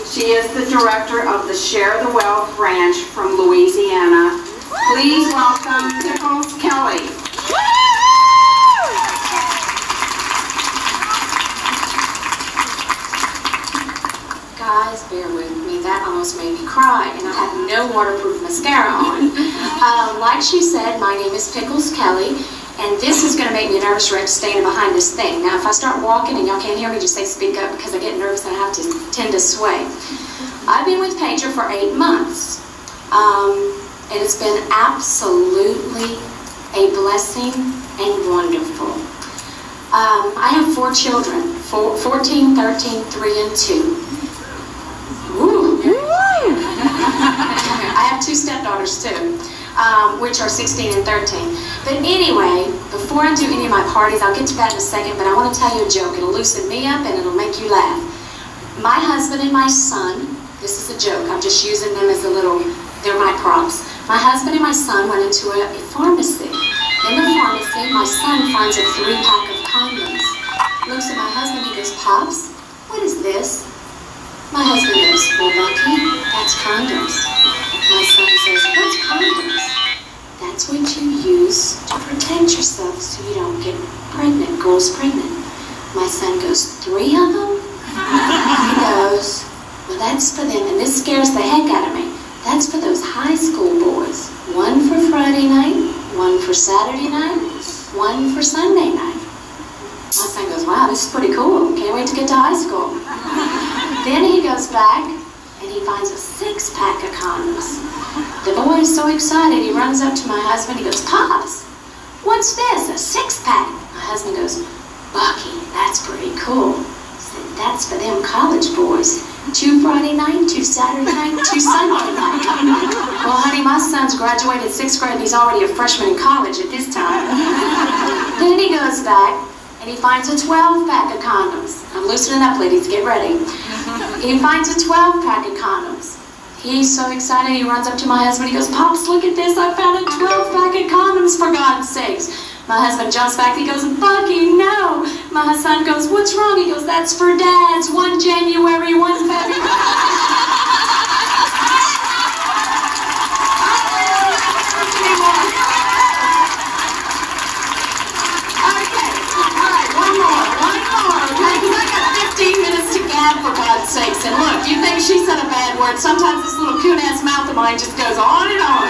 She is the director of the Share the Wealth branch from Louisiana. Please welcome Pickles Kelly. Guys, bear with me. That almost made me cry, and I have no waterproof mascara on. Like she said, my name is Pickles Kelly, and this is going to make me a nervous wreck standing behind this thing. Now, if I start walking and y'all can't hear me, just say speak up, because I get nervous and I have to tend to sway. I've been with Petra for 8 months, and it's been absolutely a blessing and wonderful. I have 4 children, 14, 13, 3, and 2. Woo. I have 2 stepdaughters too, which are 16 and 13. But anyway, before I do any of my parties, I'll get to that in a second, but I want to tell you a joke. It'll loosen me up and it'll make you laugh. My husband and my son, this is a joke, I'm just using them as a little, they're my props. My husband and my son went into a pharmacy. In the pharmacy, my son finds a 3-pack of condoms. Looks at my husband, he goes, "Pops, what is this?" My husband goes, "Well, Bucky, that's condoms." My son says, "What's condoms?" "That's what you use to protect yourself so you don't get pregnant, girls pregnant." My son goes, "3 of them?" He goes, "Well, that's for them," and this scares the heck out of me. "That's for those high school boys. 1 for Friday night, 1 for Saturday night, 1 for Sunday night." My son goes, "Wow, this is pretty cool. Can't wait to get to high school." Then he goes back and he finds a 6-pack of condoms. The boy is so excited, he runs up to my husband, he goes, "Pops, what's this, a 6-pack?" My husband goes, "Bucky, that's pretty cool." He said, "That's for them college boys. 2 Friday night, 2 Saturday night, 2 Sunday night." Well, honey, my son's graduated 6th grade and he's already a freshman in college at this time. Then he goes back and he finds a 12-pack of condoms. I'm loosening up, ladies, get ready. He finds a 12-pack of condoms. He's so excited, he runs up to my husband, he goes, "Pops, look at this, I found a 12-pack of condoms, for God's sakes." My husband jumps back, he goes, "Bucky, no." My son goes, "What's wrong?" He goes, "That's for dads, 1 January, 1 February." For God's sakes, and look, you think she said a bad word, sometimes this little coon-ass mouth of mine just goes on and on.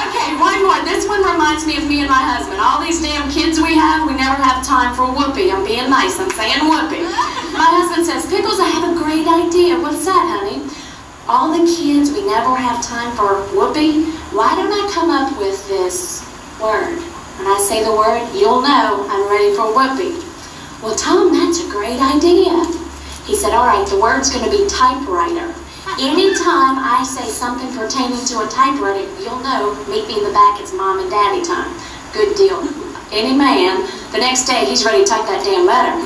Okay, one more. This one reminds me of me and my husband. All these damn kids we never have time for whoopee. I'm being nice, I'm saying whoopee. My husband says, "Pickles, I have a great idea." "What's that, honey?" "All the kids, we never have time for whoopee. Why don't I come up with this word? When I say the word, you'll know I'm ready for whoopee." "Well, Tom, that's a great idea." He said, "All right, the word's going to be typewriter. Anytime I say something pertaining to a typewriter, you'll know, meet me in the back, it's mom and daddy time." Good deal. Any man, the next day, he's ready to type that damn letter.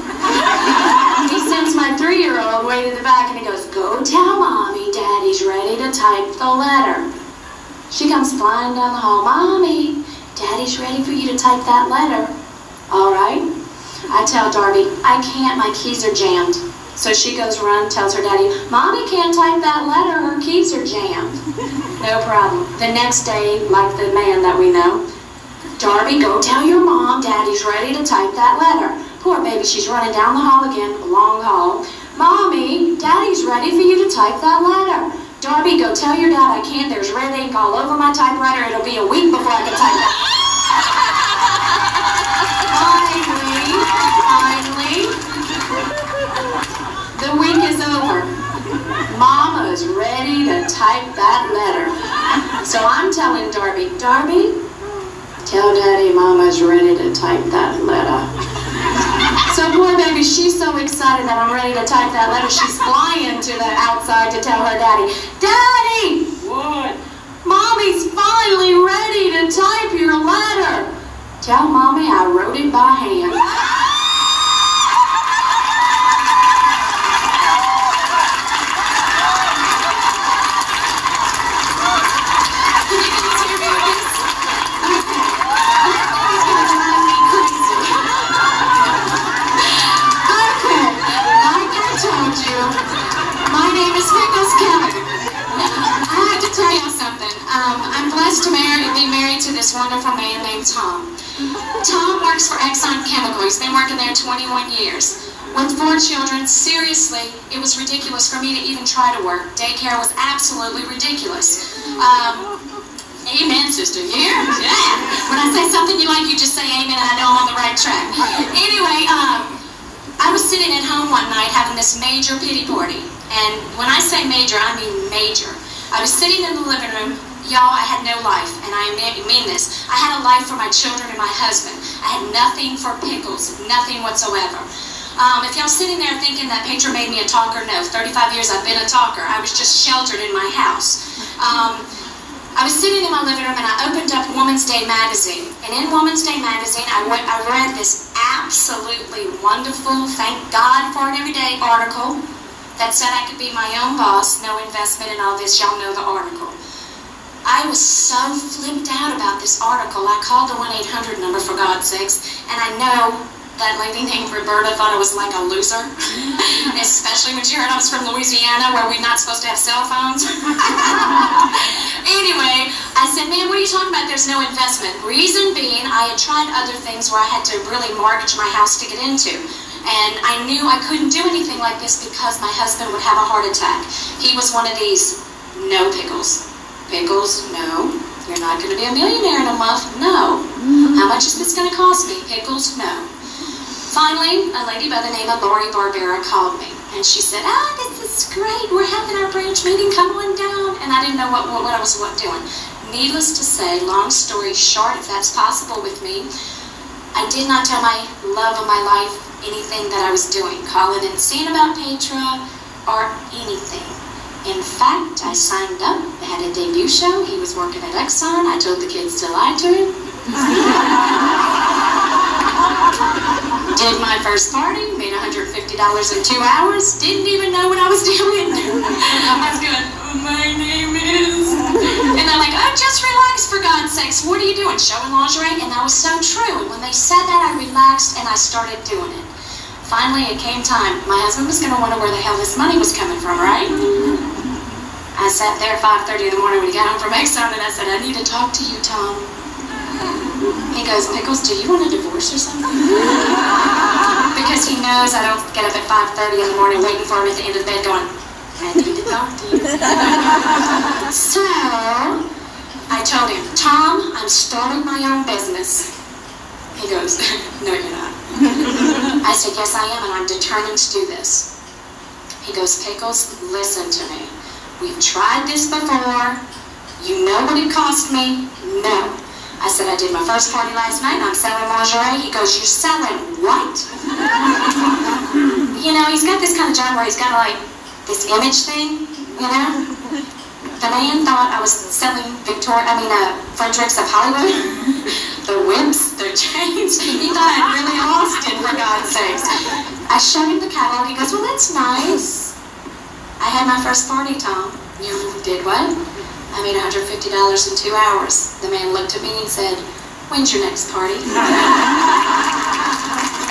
He sends my 3-year-old way to the back and he goes, "Go tell mommy daddy's ready to type the letter." She comes flying down the hall, "Mommy, daddy's ready for you to type that letter." "All right." I tell Darby, "I can't, my keys are jammed." So she goes run, tells her daddy, "Mommy can't type that letter, her keys are jammed." No problem. The next day, like the man that we know, "Darby, go tell your mom daddy's ready to type that letter." Poor baby, she's running down the hall again, a long hall. "Mommy, daddy's ready for you to type that letter." "Darby, go tell your dad I can't, there's red ink all over my typewriter, it'll be a week before I can type that." Finally, the week is over. Mama's ready to type that letter. So I'm telling Darby, "Darby, tell Daddy Mama's ready to type that letter." So poor baby, she's so excited that I'm ready to type that letter, she's flying to the outside to tell her daddy, "Daddy!" "What?" "Mommy's finally ready to type your letter." "Tell Mommy I wrote it by hand." My name is Pickles Kelly. I have to tell you something. I'm blessed to be married to this wonderful man named Tom. Tom works for Exxon Chemical. He's been working there 21 years. With 4 children, seriously, it was ridiculous for me to even try to work. Daycare was absolutely ridiculous. Amen, sister. Yeah. When I say something you like, you just say amen, and I know I'm on the right track. Anyway, I was sitting at home one night having this major pity party. And when I say major, I mean major. I was sitting in the living room. Y'all, I had no life, and I mean this. I had a life for my children and my husband. I had nothing for Pickles, nothing whatsoever. If y'all sitting there thinking that Petra made me a talker, no. 35 years I've been a talker. I was just sheltered in my house. I was sitting in my living room and I opened up Woman's Day magazine. And in Woman's Day magazine, I read this absolutely wonderful, thank God for it every day article that said I could be my own boss, no investment in all this. Y'all know the article. I was so flipped out about this article. I called the 1-800 number, for God's sakes, and I know that lady named Roberta thought I was like a loser, especially when she heard I was from Louisiana, where we're not supposed to have cell phones. Anyway, I said, man, what are you talking about? There's no investment. Reason being, I had tried other things where I had to really mortgage my house to get into. And I knew I couldn't do anything like this because my husband would have a heart attack. He was one of these, no, Pickles. Pickles, no. You're not going to be a millionaire in a month, no. How much is this going to cost me? Pickles, no. Finally, a lady by the name of Lori Barbera called me, and she said, this is great, we're having our branch meeting, come on down. And I didn't know what I was doing. Needless to say, long story short, if that's possible with me, I did not tell my love of my life anything that I was doing, calling and seeing about Petra, or anything. In fact, I signed up, I had a debut show, he was working at Exxon, I told the kids to lie to him. Did my first party, made $150 in 2 hours, didn't even know what I was doing. I was going, my name is... And they're like, just relax, for God's sakes. What are you doing, showing lingerie? And that was so true. And when they said that, I relaxed and I started doing it. Finally, it came time. My husband was going to wonder where the hell this money was coming from, right? I sat there at 5:30 in the morning when he got home from Exxon, and I said, I need to talk to you, Tom. He goes, Pickles, do you want a divorce or something? Because he knows I don't get up at 5:30 in the morning waiting for him at the end of the bed going, I need to talk to you. So, I told him, Tom, I'm starting my own business. He goes, no, you're not. I said, yes, I am, and I'm determined to do this. He goes, Pickles, listen to me. We've tried this before. You know what it cost me? No. I said, I did my first party last night and I'm selling lingerie. He goes, you're selling what? You know, he's got this kind of job where he's got like this image thing, you know? The man thought I was selling Fredericks of Hollywood. The whips, the chains. He thought I'd really lost it, for God's sakes. I showed him the catalog. He goes, well, that's nice. I had my first party, Tom. You did what? I made $150 in 2 hours. The man looked at me and said, when's your next party?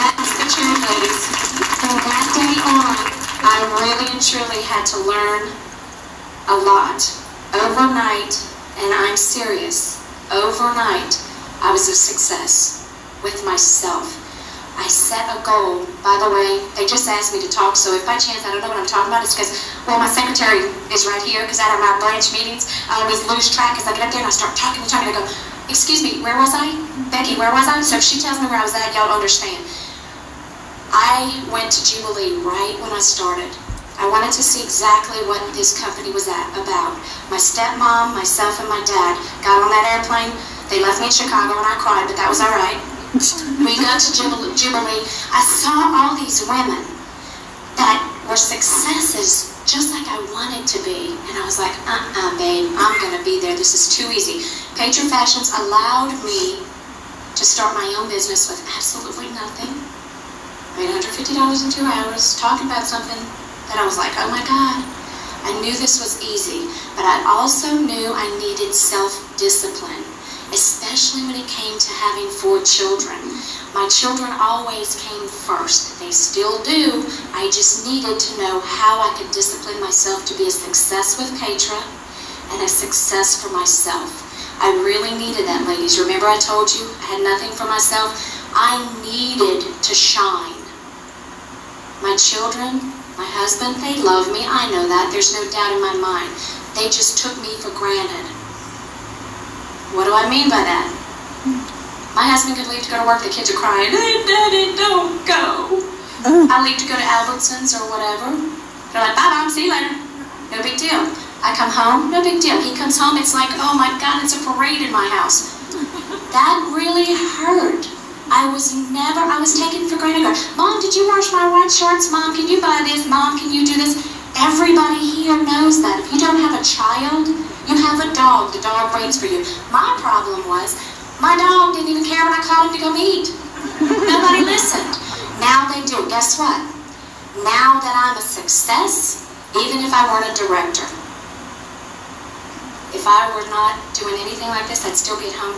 That's the truth, ladies. From that day on, I really and truly had to learn a lot. Overnight, and I'm serious, overnight, I was a success with myself. I set a goal. By the way, they just asked me to talk, so if by chance I don't know what I'm talking about, it's because, well, my secretary is right here, because out of my branch meetings, I always lose track because I get up there and I start talking, and I go, excuse me, where was I? Becky, where was I? So if she tells me where I was at, y'all understand. I went to Jubilee right when I started. I wanted to see exactly what this company was about. My stepmom, myself, and my dad got on that airplane. They left me in Chicago and I cried, but that was all right. We got to Jubilee. I saw all these women that were successes just like I wanted to be. And I was like, babe, I'm going to be there. This is too easy. Petra Fashions allowed me to start my own business with absolutely nothing. I made $150 in 2 hours, talking about something that I was like, oh my God. I knew this was easy, but I also knew I needed self-discipline. especially when it came to having 4 children. My children always came first. They still do. I just needed to know how I could discipline myself to be a success with Petra and a success for myself. I really needed that, ladies. Remember I told you I had nothing for myself? I needed to shine. My children, my husband, they love me. I know that. There's no doubt in my mind. They just took me for granted. What do I mean by that? My husband could leave to go to work, the kids are crying, "Hey, Daddy, don't go." I leave to go to Albertsons or whatever. They're like, "Bye, Mom, see you later." No big deal. I come home, no big deal. He comes home, it's like, oh my God, it's a parade in my house. That really hurt. I was taken for granted. "Mom, did you wash my white shorts? Mom, can you buy this? Mom, can you do this?" Everybody here knows that. If you don't have a child, you have a dog. The dog waits for you. My problem was, my dog didn't even care when I called him to go eat. Nobody listened. Now they do. Guess what? Now that I'm a success, even if I weren't a director, if I were not doing anything like this, I'd still be at home,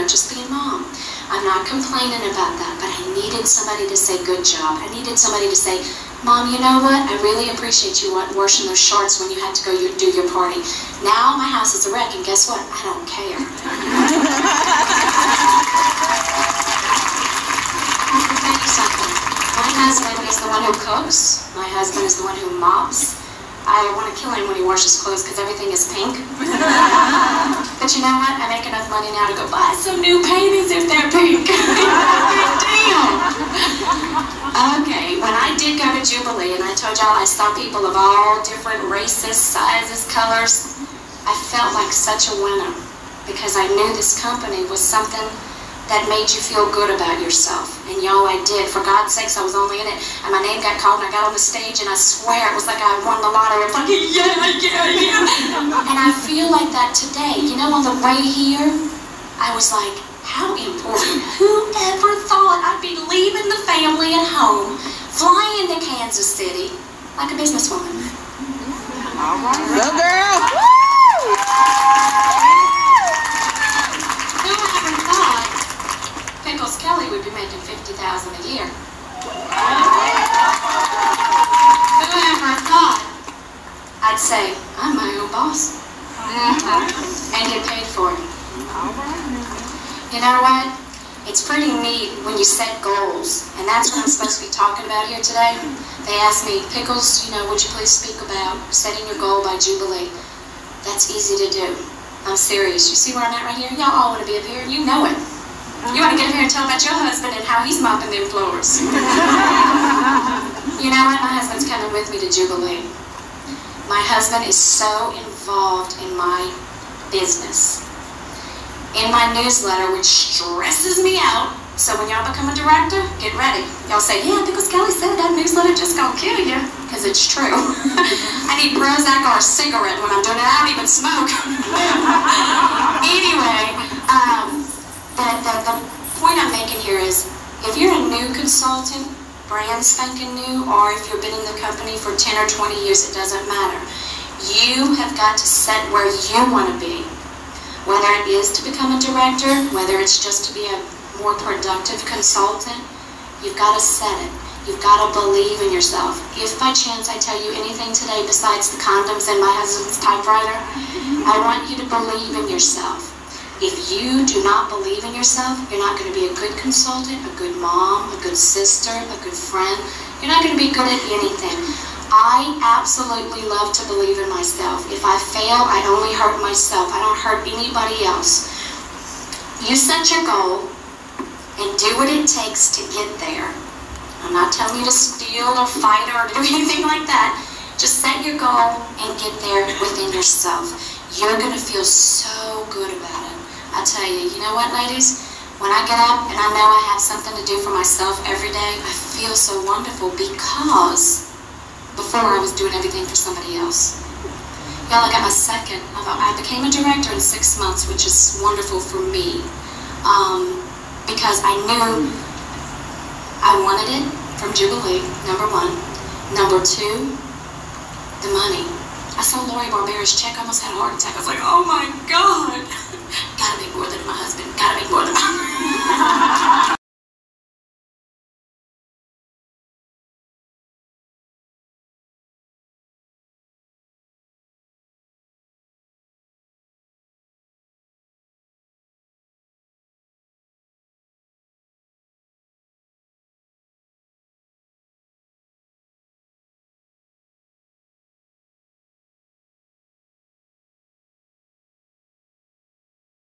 just being mom. I'm not complaining about that, but I needed somebody to say, "Good job." I needed somebody to say, "Mom, you know what? I really appreciate you washing those shorts when you had to go do your party." Now my house is a wreck, and guess what? I don't care. I'll tell you something. My husband is the one who cooks. My husband is the one who mops. I want to kill him when he washes clothes because everything is pink. But you know what? I make enough money now to go buy some new panties if they're pink. Big deal. Okay, when I did go to Jubilee, and I told y'all I saw people of all different races, sizes, colors, I felt like such a winner because I knew this company was something that made you feel good about yourself. And y'all, I did. For God's sakes, I was only in it. And my name got called, and I got on the stage, and I swear it was like I won the lottery. It was like, yeah. And I feel like that today. On the way here, I was like, how important. Whoever thought I'd be leaving the family at home, flying to Kansas City, like a businesswoman. All right. Good girl. Whoever thought Pickles Kelly would be making $50,000 a year? Whoever thought I'd say, I'm my own boss and get paid for it? You know what? It's pretty neat when you set goals, and that's what I'm supposed to be talking about here today. They asked me, Pickles, would you please speak about setting your goal by Jubilee? That's easy to do. I'm serious. You see where I'm at right here? Y'all all want to be up here. You know it. You want to get up here and tell about your husband and how he's mopping them floors. You know what? My husband's coming with me to Jubilee. My husband is so involved in my business, in my newsletter, which stresses me out. So when y'all become a director, get ready. Y'all say, yeah, Pickles Kelly said that newsletter just gonna kill you. Because it's true. I need Prozac or a cigarette when I'm doing it. I don't even smoke. Anyway, the point I'm making here is, if you're a new consultant, brand spanking new, or if you've been in the company for 10 or 20 years, it doesn't matter. You have got to set where you want to be. Whether it is to become a director, whether it's just to be a more productive consultant, you've got to set it. You've got to believe in yourself. If by chance I tell you anything today besides the condoms in my husband's typewriter, I want you to believe in yourself. If you do not believe in yourself, you're not going to be a good consultant, a good mom, a good sister, a good friend. You're not going to be good at anything. I absolutely love to believe in myself. If I fail, I only hurt myself. I don't hurt anybody else. You set your goal and do what it takes to get there. I'm not telling you to steal or fight or do anything like that. Just set your goal and get there within yourself. You're going to feel so good about it. I tell you, you know what, ladies? When I get up and I know I have something to do for myself every day, I feel so wonderful because before I was doing everything for somebody else. Y'all, I got my second. I became a director in 6 months, which is wonderful for me because I knew I wanted it from Jubilee, number one. Number two, the money. I saw Lori Barbera's check, I almost had a heart attack. I was like, oh my God. Gotta make more than my husband. Gotta make more than my